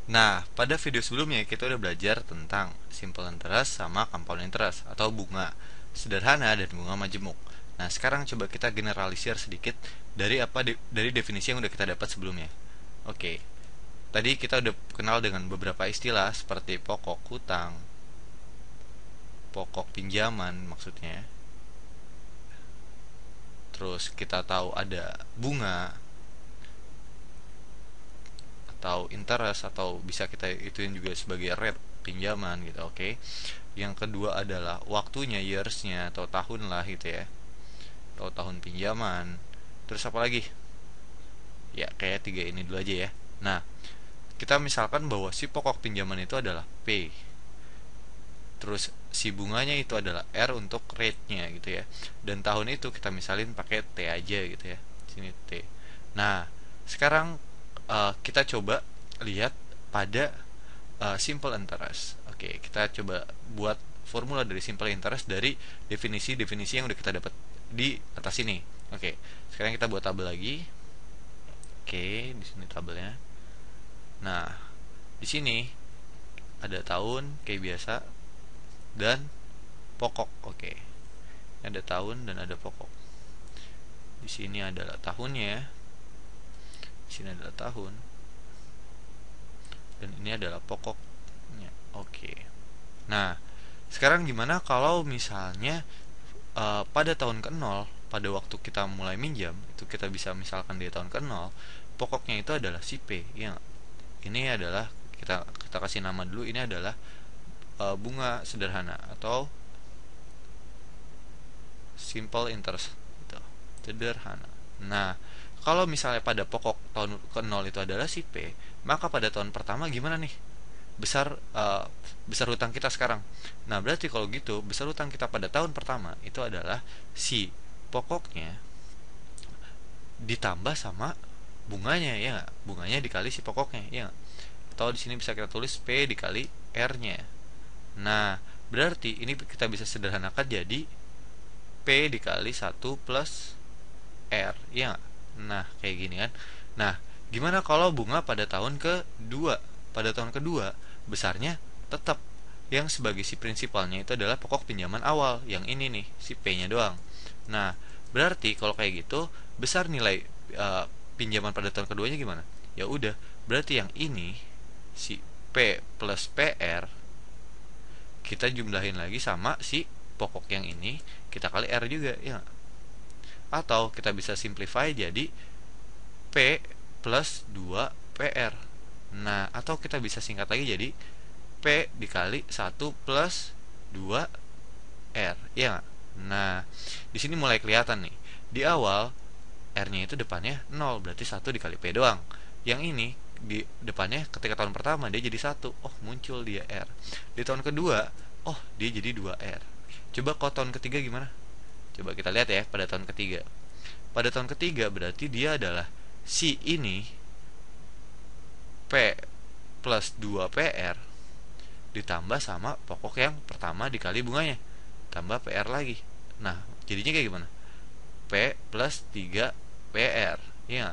Nah, pada video sebelumnya kita udah belajar tentang simple interest sama compound interest atau bunga sederhana dan bunga majemuk. Nah, sekarang coba kita generalisir sedikit dari dari definisi yang udah kita dapat sebelumnya. Oke. Tadi kita udah kenal dengan beberapa istilah seperti pokok hutang, pokok pinjaman maksudnya. Terus kita tahu ada bunga atau interest, atau bisa kita ituin juga sebagai rate pinjaman gitu. Oke. Yang kedua adalah waktunya, yearsnya atau tahun lah gitu ya, atau tahun pinjaman. Terus apa lagi? Ya kayak tiga ini dulu aja ya. Nah, kita misalkan bahwa si pokok pinjaman itu adalah P, terus si bunganya itu adalah R untuk rate-nya gitu ya, dan tahun itu kita misalin pakai T aja gitu ya, sini T. Nah, sekarang kita coba lihat pada simple interest. Oke, kita coba buat formula dari simple interest dari definisi-definisi yang udah kita dapat di atas ini. Oke, sekarang kita buat tabel lagi. Oke, di sini tabelnya. Nah, di sini ada tahun kayak biasa dan pokok. Oke, ada tahun dan ada pokok. Di sini adalah tahunnya, di sini adalah tahun, dan ini adalah pokoknya. Oke. Nah, sekarang gimana kalau misalnya pada tahun ke-0, pada waktu kita mulai minjam, itu kita bisa misalkan di tahun ke-0, pokoknya itu adalah si P. Ya, ini adalah kita kasih nama dulu, ini adalah bunga sederhana atau simple interest gitu. Sederhana. Nah, kalau misalnya pada pokok tahun ke-0 itu adalah si P, maka pada tahun pertama gimana nih? Besar hutang kita sekarang. Nah, berarti kalau gitu besar hutang kita pada tahun pertama itu adalah si pokoknya ditambah sama bunganya, ya gak? Bunganya dikali si pokoknya, ya gak? Atau di sini bisa kita tulis P dikali R-nya. Nah, berarti ini kita bisa sederhanakan jadi P dikali 1 plus R, ya gak? Nah, kayak gini kan. Nah, gimana kalau bunga pada tahun kedua? Pada tahun kedua besarnya tetap yang sebagai si prinsipalnya itu adalah pokok pinjaman awal, yang ini nih, si P-nya doang. Nah, berarti kalau kayak gitu besar nilai pinjaman pada tahun keduanya gimana? Ya udah, berarti yang ini si P plus PR kita jumlahin lagi sama si pokok yang ini, kita kali R juga, ya. Atau kita bisa simplify jadi P plus 2 PR. Nah, atau kita bisa singkat lagi jadi P dikali 1 plus 2 R, ya gak? Nah, di sini mulai kelihatan nih. Di awal R-nya itu depannya 0, berarti 1 dikali P doang. Yang ini di depannya ketika tahun pertama dia jadi 1. Oh, muncul dia R. Di tahun kedua, oh, dia jadi 2R. Coba kalau tahun ketiga gimana? Coba kita lihat ya pada tahun ketiga. Pada tahun ketiga berarti dia adalah si ini P plus 2PR ditambah sama pokok yang pertama dikali bunganya, tambah PR lagi. Nah, jadinya kayak gimana? P plus 3 PR, ya.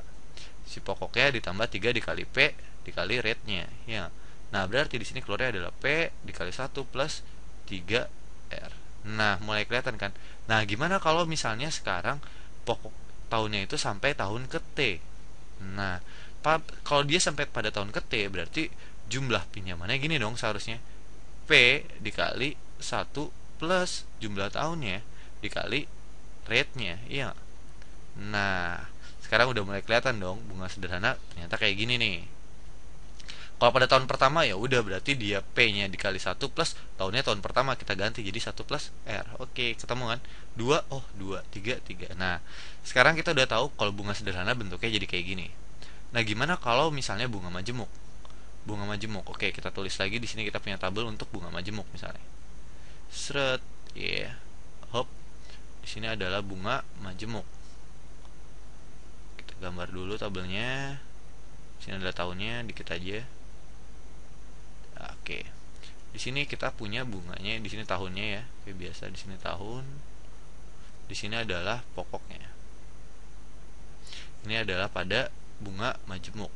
Si pokoknya ditambah 3 dikali P dikali rate-nya, ya. Nah, berarti di sini keluarnya adalah P dikali 1 plus 3R. Nah, mulai kelihatan kan? Nah, gimana kalau misalnya sekarang pokok tahunnya itu sampai tahun ke T? Nah, kalau dia sampai pada tahun ke T, berarti jumlah pinjamannya gini dong seharusnya. P dikali 1 plus jumlah tahunnya dikali rate-nya, iya. Nah, sekarang udah mulai kelihatan dong bunga sederhana ternyata kayak gini nih. Kalau pada tahun pertama ya udah berarti dia P-nya dikali 1 plus tahunnya tahun pertama kita ganti jadi 1 plus R. Oke, ketemu kan? 2, oh 2, 3, 3. Nah, sekarang kita udah tahu kalau bunga sederhana bentuknya jadi kayak gini. Nah, gimana kalau misalnya bunga majemuk? Bunga majemuk. Oke, kita tulis lagi di sini kita punya tabel untuk bunga majemuk misalnya. Seret, ya. Yeah. Hop. Di sini adalah bunga majemuk. Kita gambar dulu tabelnya. Di sini adalah tahunnya, dikit aja. Oke. Di sini kita punya bunganya, di sini tahunnya ya. Kayak biasa di sini tahun. Di sini adalah pokoknya. Ini adalah pada bunga majemuk.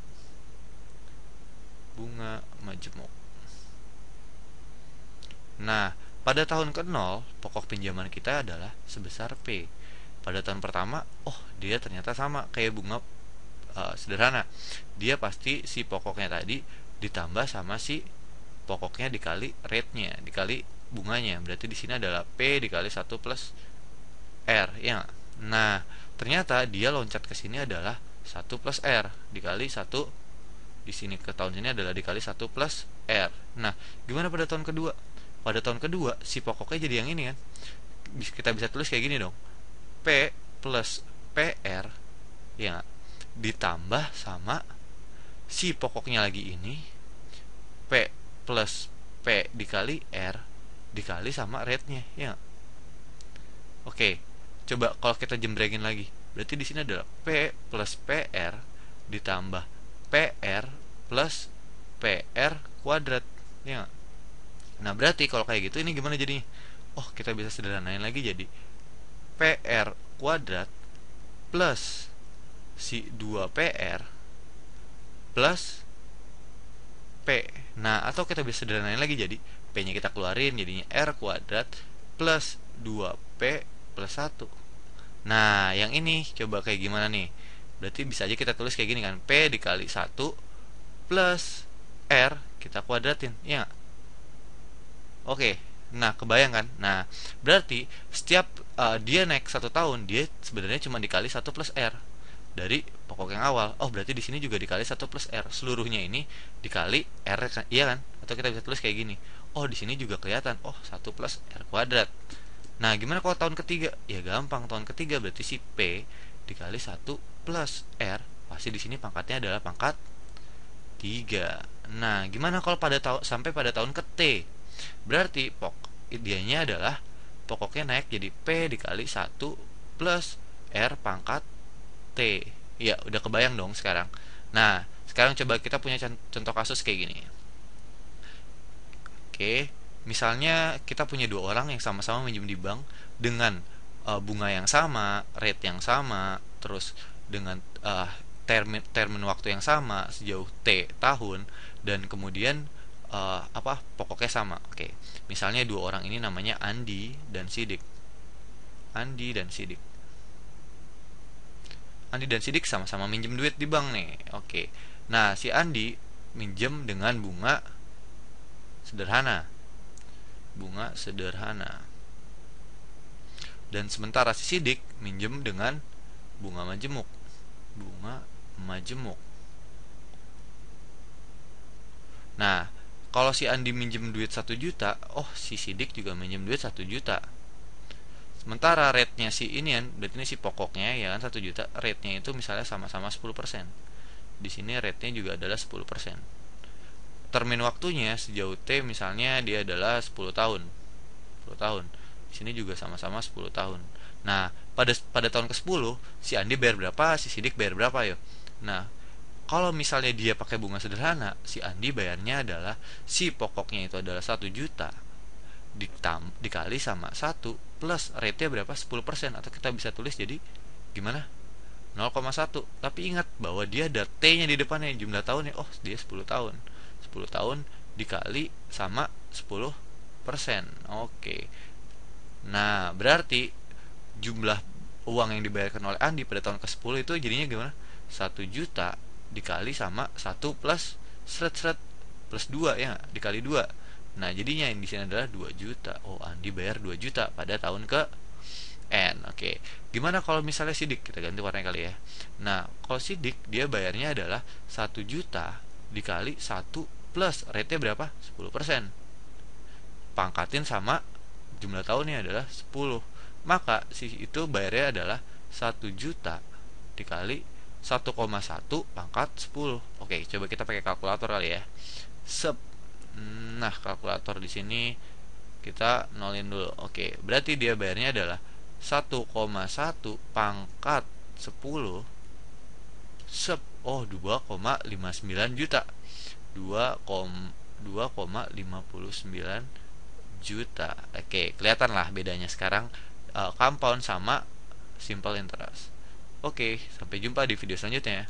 Bunga majemuk. Nah, pada tahun ke-0 pokok pinjaman kita adalah sebesar P. Pada tahun pertama, dia ternyata sama kayak bunga sederhana. Dia pasti si pokoknya tadi ditambah sama si pokoknya dikali rate-nya, dikali bunganya. Berarti di sini adalah P dikali 1 plus R, ya. Nah, ternyata dia loncat ke sini adalah 1 plus R dikali 1, di sini ke tahun ini adalah dikali 1 plus R. Nah, gimana pada tahun kedua? Pada tahun kedua si pokoknya jadi yang ini kan. Kita bisa tulis kayak gini dong. P plus PR, ya, ditambah sama si pokoknya lagi ini P plus P dikali R dikali sama rate-nya, ya. Oke, coba kalau kita jembrengin lagi, berarti di sini adalah P plus PR ditambah PR plus PR kuadrat, ya. Nah, berarti kalau kayak gitu ini gimana jadinya? Kita bisa sederhanain lagi jadi PR kuadrat plus si 2PR plus P. Nah, atau kita bisa sederhanain lagi jadi P-nya kita keluarin jadinya R kuadrat plus 2P plus 1. Nah, yang ini coba kayak gimana nih? Berarti bisa aja kita tulis kayak gini kan, P dikali 1 plus R kita kuadratin, ya. Oke, nah kebayang kan? Nah, berarti setiap dia naik 1 tahun, dia sebenarnya cuma dikali 1 plus R dari pokok yang awal. Berarti di sini juga dikali 1 plus R. Seluruhnya ini dikali R, iya kan? Atau kita bisa tulis kayak gini. Di sini juga kelihatan, 1 plus R kuadrat. Nah, gimana kalau tahun ketiga? Ya gampang, tahun ketiga berarti si P dikali 1 plus R, pasti di sini pangkatnya adalah pangkat 3. Nah, gimana kalau sampai pada tahun ke T? Berarti dianya adalah pokoknya naik jadi P dikali 1 plus R pangkat T. Ya, udah kebayang dong sekarang. Nah, sekarang coba kita punya contoh kasus kayak gini. Oke, misalnya kita punya 2 orang yang sama-sama minjem di bank dengan bunga yang sama, rate yang sama, terus dengan termin waktu yang sama sejauh T tahun, dan kemudian pokoknya sama. Oke, misalnya 2 orang ini namanya Andi dan Sidik. Andi dan Sidik sama-sama minjem duit di bank nih. Oke, nah si Andi minjem dengan bunga sederhana, dan sementara si Sidik minjem dengan bunga majemuk. Nah, kalau si Andi minjem duit 1 juta, si Sidik juga minjem duit 1 juta. Sementara rate-nya si ini kan, berarti ini si pokoknya ya kan 1 juta, rate-nya itu misalnya sama-sama 10%. Di sini rate-nya juga adalah 10%. Termin waktunya sejauh T misalnya dia adalah 10 tahun. Di sini juga sama-sama 10 tahun. Nah, pada tahun ke-10 si Andi bayar berapa, si Sidik bayar berapa ya? Nah, kalau misalnya dia pakai bunga sederhana, si Andi bayarnya adalah si pokoknya itu adalah 1 juta dikali sama 1 plus rate-nya berapa? 10%, atau kita bisa tulis jadi gimana? 0,1. Tapi ingat bahwa dia ada T-nya di depannya, jumlah tahunnya. Dia 10 tahun. 10 tahun dikali sama 10%. Oke. Nah, berarti jumlah uang yang dibayarkan oleh Andi pada tahun ke-10 itu jadinya gimana? 1 juta dikali sama 1 plus plus 2, ya, dikali 2. Nah, jadinya yang di sini adalah 2 juta. Andi bayar 2 juta pada tahun ke N. Oke. Gimana kalau misalnya Sidik? Kita ganti warnanya kali ya. Nah, kalau Sidik dia bayarnya adalah 1 juta dikali 1 plus rate-nya berapa? 10%. Pangkatin sama jumlah tahunnya adalah 10. Maka si itu bayarnya adalah 1 juta dikali 1,1 pangkat 10. Oke, coba kita pakai kalkulator kali ya. Nah, kalkulator di sini kita nolin dulu. Oke, berarti dia bayarnya adalah 1,1 pangkat 10 2,59 juta. 2,59 juta. Oke, kelihatan lah bedanya sekarang compound sama simple interest. Oke, sampai jumpa di video selanjutnya.